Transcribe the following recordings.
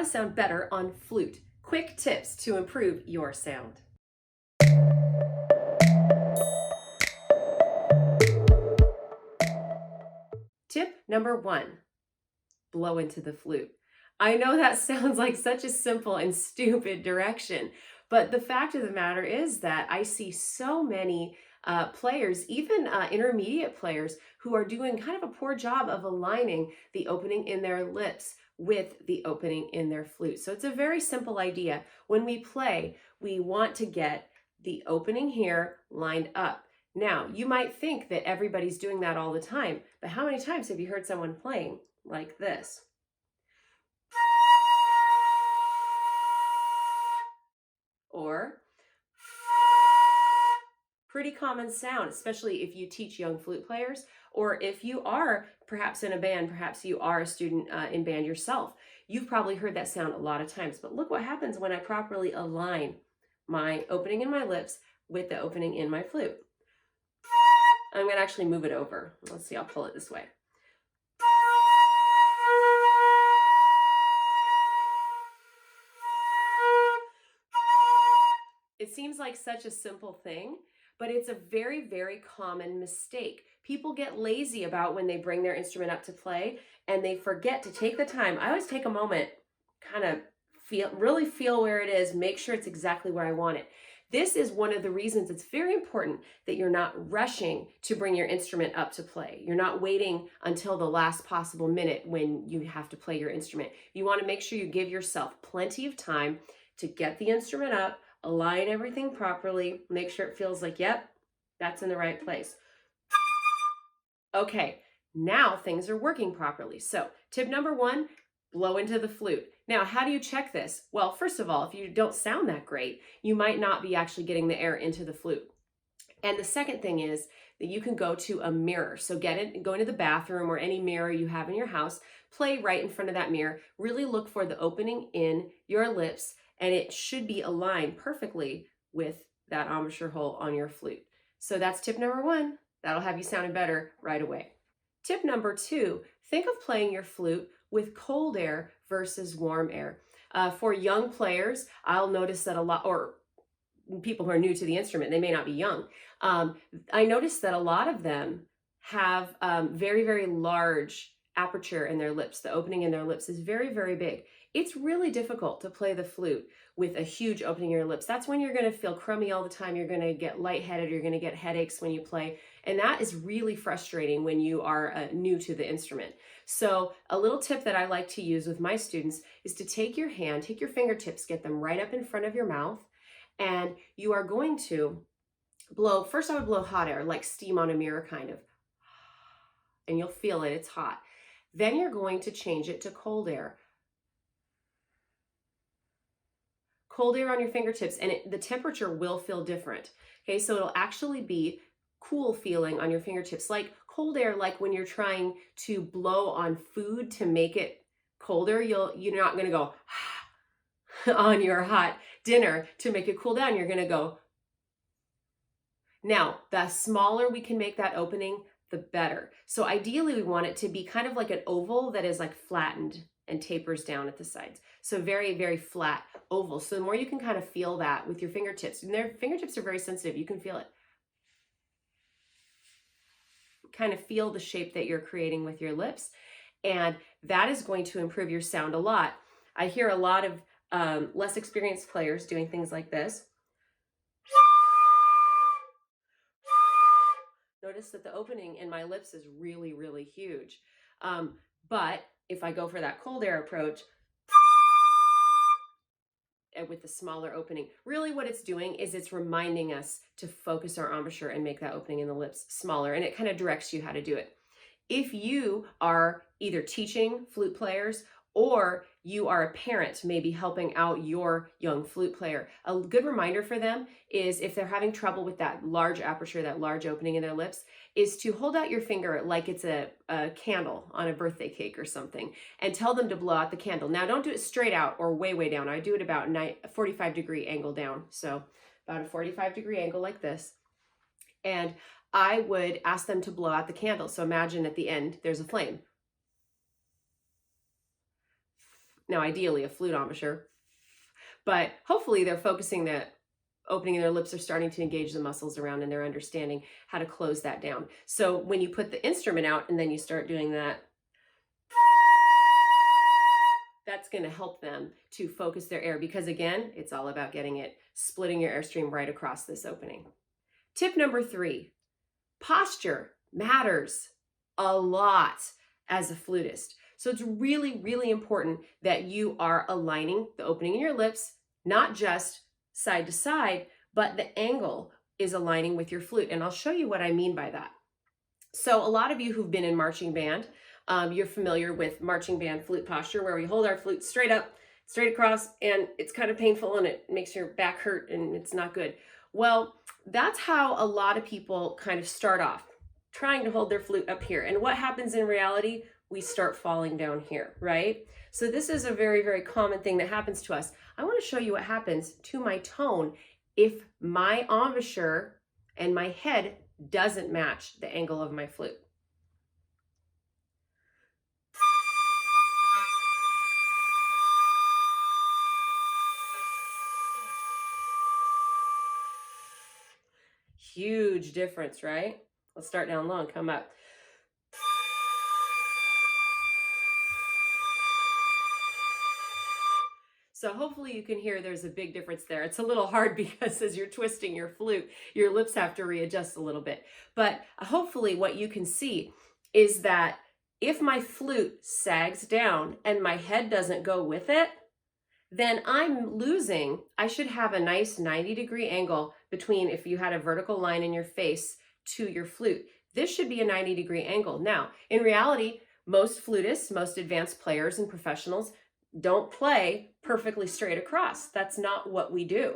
to sound better on flute. Quick tips to improve your sound. Tip number 1, blow into the flute. I know that sounds like such a simple and stupid direction, but the fact of the matter is that I see so many players, even intermediate players, who are doing kind of a poor job of aligning the opening in their lips with the opening in their flute. So it's a very simple idea. When we play, we want to get the opening here lined up. Now, you might think that everybody's doing that all the time, but how many times have you heard someone playing like this? Or pretty common sound, especially if you teach young flute players, or if you are perhaps in a band, perhaps you are a student in band yourself. You've probably heard that sound a lot of times, but look what happens when I properly align my opening in my lips with the opening in my flute. I'm gonna actually move it over. Let's see, I'll pull it this way. It seems like such a simple thing, but it's a very, very common mistake. People get lazy about when they bring their instrument up to play and they forget to take the time. I always take a moment, kind of really feel where it is, make sure it's exactly where I want it. This is one of the reasons it's very important that you're not rushing to bring your instrument up to play. You're not waiting until the last possible minute when you have to play your instrument. You want to make sure you give yourself plenty of time to get the instrument up, align everything properly, make sure it feels like, yep, that's in the right place. Okay, now things are working properly. So tip number 1, blow into the flute. Now, how do you check this? Well, first of all, if you don't sound that great, you might not be actually getting the air into the flute. And the second thing is that you can go to a mirror. So go into the bathroom or any mirror you have in your house, play right in front of that mirror, really look for the opening in your lips, and it should be aligned perfectly with that embouchure hole on your flute. So that's tip number 1. That'll have you sounding better right away. Tip number 2, think of playing your flute with cold air versus warm air. For young players, I'll notice that a lot, or people who are new to the instrument, they may not be young. I noticed that a lot of them have very, very large aperture in their lips. The opening in their lips is very, very big. It's really difficult to play the flute with a huge opening in your lips. That's when you're going to feel crummy all the time. You're going to get lightheaded. You're going to get headaches when you play. And that is really frustrating when you are new to the instrument. So a little tip that I like to use with my students is to take your hand, take your fingertips, get them right up in front of your mouth, and you are going to blow. First, I would blow hot air, like steam on a mirror kind of, and you'll feel it, it's hot. Then you're going to change it to cold air. Cold air on your fingertips, and the temperature will feel different. Okay, so it'll actually be cool feeling on your fingertips, like cold air, like when you're trying to blow on food to make it colder, you're not going to go on your hot dinner to make it cool down. You're going to go. Now, the smaller we can make that opening, the better. So ideally we want it to be kind of like an oval that is like flattened and tapers down at the sides. So very, very flat oval. So the more you can kind of feel that with your fingertips, and their fingertips are very sensitive, you can feel it. Kind of feel the shape that you're creating with your lips, and that is going to improve your sound a lot. I hear a lot of less experienced players doing things like this. Notice that the opening in my lips is really, really huge. But if I go for that cold air approach, and with the smaller opening, really what it's doing is it's reminding us to focus our embouchure and make that opening in the lips smaller, and it kind of directs you how to do it. If you are either teaching flute players or you are a parent maybe helping out your young flute player, a good reminder for them is, if they're having trouble with that large aperture, that large opening in their lips, is to hold out your finger like it's a candle on a birthday cake or something, and tell them to blow out the candle. Now, don't do it straight out or way, way down. I do it about a 45-degree angle down. So about a 45-degree angle like this. And I would ask them to blow out the candle. So imagine at the end, there's a flame. Now, ideally a flute embouchure, but hopefully they're focusing that opening their lips are starting to engage the muscles around and they're understanding how to close that down. So when you put the instrument out and then you start doing that, that's going to help them to focus their air, because again, it's all about getting it, splitting your airstream right across this opening. Tip number 3, posture matters a lot as a flutist. So it's really, really important that you are aligning the opening in your lips, not just side to side, but the angle is aligning with your flute. And I'll show you what I mean by that. So a lot of you who've been in marching band, you're familiar with marching band flute posture, where we hold our flute straight up, straight across, and it's kind of painful and it makes your back hurt and it's not good. Well, that's how a lot of people kind of start off, trying to hold their flute up here. And what happens in reality? We start falling down here, right? So this is a very, very common thing that happens to us. I want to show you what happens to my tone if my embouchure and my head doesn't match the angle of my flute. Huge difference, right? Let's start down low and come up. So hopefully you can hear there's a big difference there. It's a little hard because as you're twisting your flute, your lips have to readjust a little bit. But hopefully what you can see is that if my flute sags down and my head doesn't go with it, then I'm losing. I should have a nice 90-degree angle between, if you had a vertical line in your face to your flute. This should be a 90-degree angle. Now, in reality, most flutists, most advanced players and professionals don't play perfectly straight across. That's not what we do,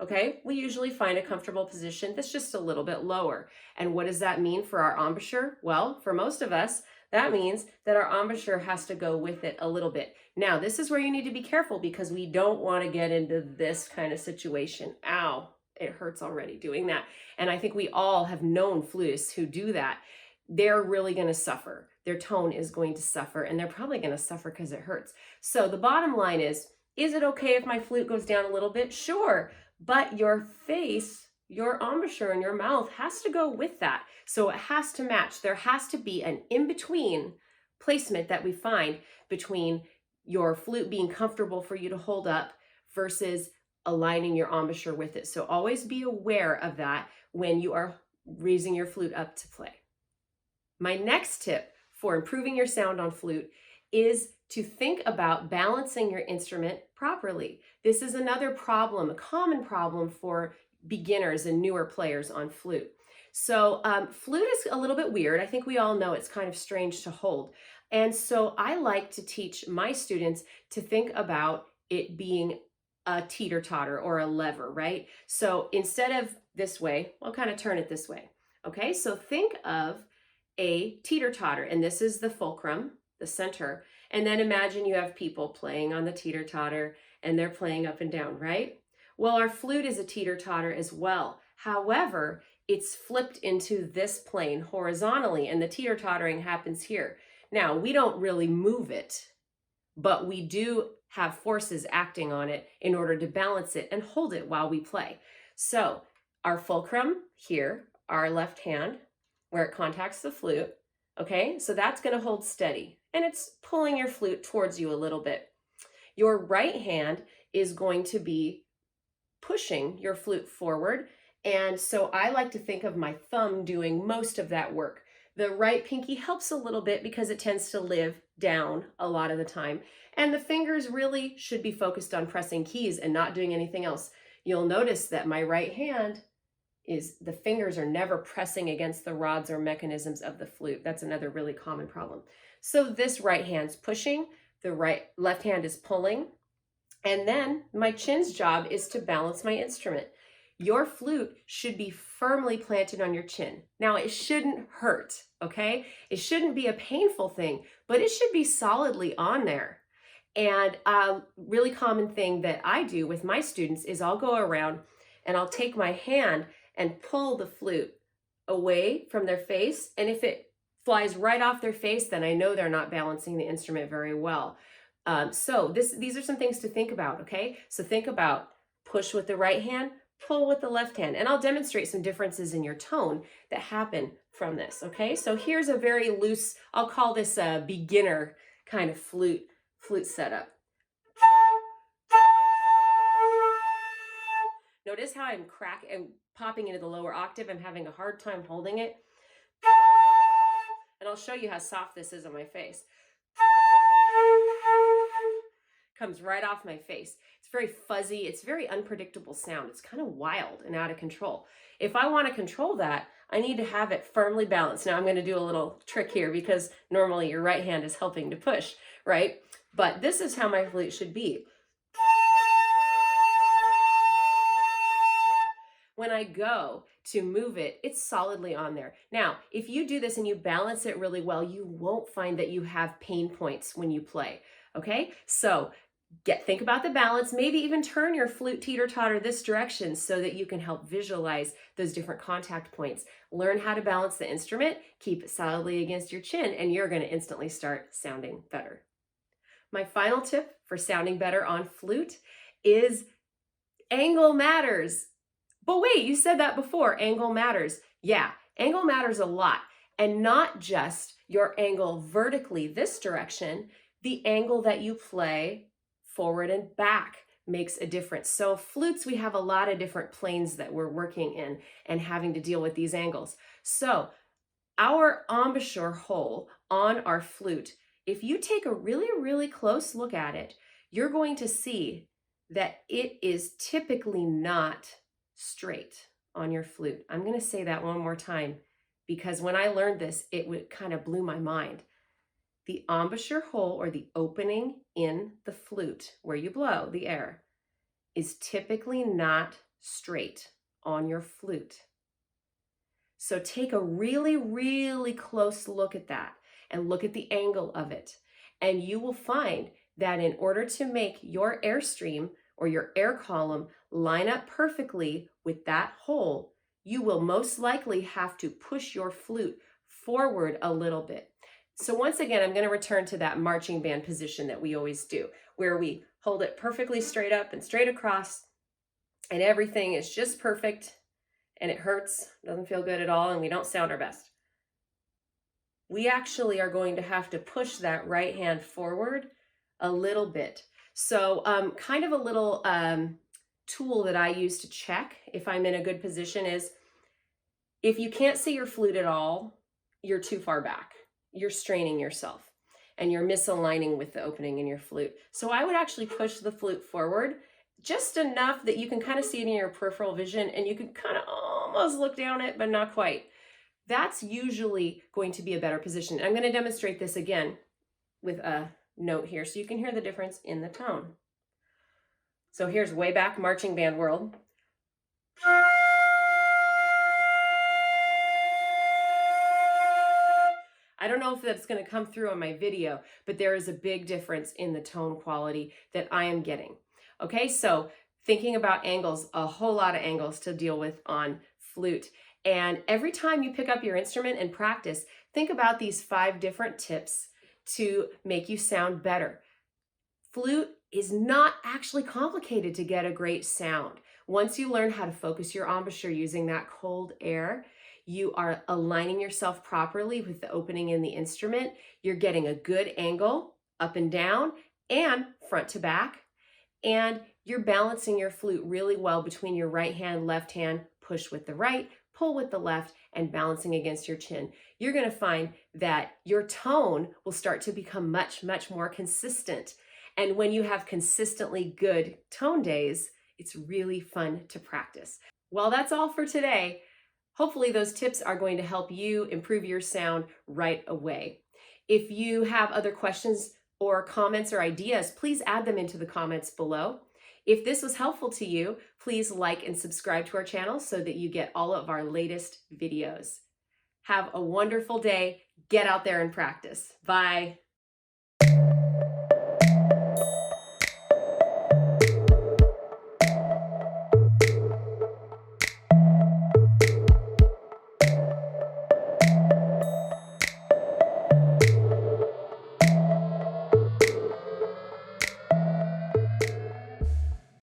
okay? We usually find a comfortable position that's just a little bit lower. And what does that mean for our embouchure? Well, for most of us, that means that our embouchure has to go with it a little bit. Now, this is where you need to be careful, because we don't want to get into this kind of situation. Ow, it hurts already doing that. And I think we all have known flutists who do that. They're really going to suffer. Their tone is going to suffer, and they're probably going to suffer because it hurts. So the bottom line is it okay if my flute goes down a little bit? Sure, but your face, your embouchure and your mouth has to go with that. So it has to match. There has to be an in-between placement that we find between your flute being comfortable for you to hold up versus aligning your embouchure with it. So always be aware of that when you are raising your flute up to play. My next tip for improving your sound on flute is to think about balancing your instrument properly. This is another problem, a common problem for beginners and newer players on flute. So flute is a little bit weird. I think we all know it's kind of strange to hold. And so I like to teach my students to think about it being a teeter-totter or a lever, right? So instead of this way, I'll kind of turn it this way. Okay, so think of a teeter-totter, and this is the fulcrum, the center, and then imagine you have people playing on the teeter-totter and they're playing up and down, right? Well, our flute is a teeter-totter as well. However, it's flipped into this plane horizontally, and the teeter-tottering happens here. Now, we don't really move it, but we do have forces acting on it in order to balance it and hold it while we play. So our fulcrum here, our left hand, where it contacts the flute, okay? So that's gonna hold steady, and it's pulling your flute towards you a little bit. Your right hand is going to be pushing your flute forward, and so I like to think of my thumb doing most of that work. The right pinky helps a little bit because it tends to live down a lot of the time, and the fingers really should be focused on pressing keys and not doing anything else. You'll notice that my right hand is the fingers are never pressing against the rods or mechanisms of the flute. That's another really common problem. So this right hand's pushing, the left hand is pulling, and then my chin's job is to balance my instrument. Your flute should be firmly planted on your chin. Now, it shouldn't hurt, okay? It shouldn't be a painful thing, but it should be solidly on there. And a really common thing that I do with my students is I'll go around and I'll take my hand and pull the flute away from their face. And if it flies right off their face, then I know they're not balancing the instrument very well. These are some things to think about, okay? So think about push with the right hand, pull with the left hand, and I'll demonstrate some differences in your tone that happen from this, okay? So here's a very loose, I'll call this a beginner kind of flute setup. Notice how I'm popping into the lower octave. I'm having a hard time holding it. And I'll show you how soft this is on my face. Comes right off my face. It's very fuzzy. It's very unpredictable sound. It's kind of wild and out of control. If I want to control that, I need to have it firmly balanced. Now I'm going to do a little trick here because normally your right hand is helping to push, right? But this is how my flute should be. When I go to move it, it's solidly on there. Now, if you do this and you balance it really well, you won't find that you have pain points when you play, okay? So think about the balance, maybe even turn your flute teeter-totter this direction so that you can help visualize those different contact points. Learn how to balance the instrument, keep it solidly against your chin, and you're gonna instantly start sounding better. My final tip for sounding better on flute is angle matters. But wait, you said that before, angle matters. Yeah, angle matters a lot. And not just your angle vertically this direction, the angle that you play forward and back makes a difference. So flutes, we have a lot of different planes that we're working in and having to deal with these angles. So our embouchure hole on our flute, if you take a really, really close look at it, you're going to see that it is typically not straight on your flute. I'm going to say that one more time because when I learned this, it kind of blew my mind. The embouchure hole, or the opening in the flute where you blow the air, is typically not straight on your flute. So take a really, really close look at that and look at the angle of it. And you will find that in order to make your airstream or your air column line up perfectly with that hole, you will most likely have to push your flute forward a little bit. So once again, I'm going to return to that marching band position that we always do, where we hold it perfectly straight up and straight across, and everything is just perfect, and it hurts, doesn't feel good at all, and we don't sound our best. We actually are going to have to push that right hand forward a little bit. So kind of a little tool that I use to check if I'm in a good position is if you can't see your flute at all, you're too far back. You're straining yourself and you're misaligning with the opening in your flute. So I would actually push the flute forward just enough that you can kind of see it in your peripheral vision and you can kind of almost look down it, but not quite. That's usually going to be a better position. I'm going to demonstrate this again with a note here so you can hear the difference in the tone. So here's way back marching band world. I don't know if that's going to come through on my video, but there is a big difference in the tone quality that I am getting. Okay, so thinking about angles, a whole lot of angles to deal with on flute. And every time you pick up your instrument and practice, think about these 5 different tips to make you sound better. Flute is not actually complicated to get a great sound. Once you learn how to focus your embouchure using that cold air, you are aligning yourself properly with the opening in the instrument. You're getting a good angle up and down and front to back. And you're balancing your flute really well between your right hand, left hand, push with the right, pull with the left, and balancing against your chin. You're going to find that your tone will start to become much, much more consistent. And when you have consistently good tone days, it's really fun to practice. Well, that's all for today. Hopefully those tips are going to help you improve your sound right away. If you have other questions or comments or ideas, please add them into the comments below. If this was helpful to you, please like and subscribe to our channel so that you get all of our latest videos. Have a wonderful day. Get out there and practice. Bye.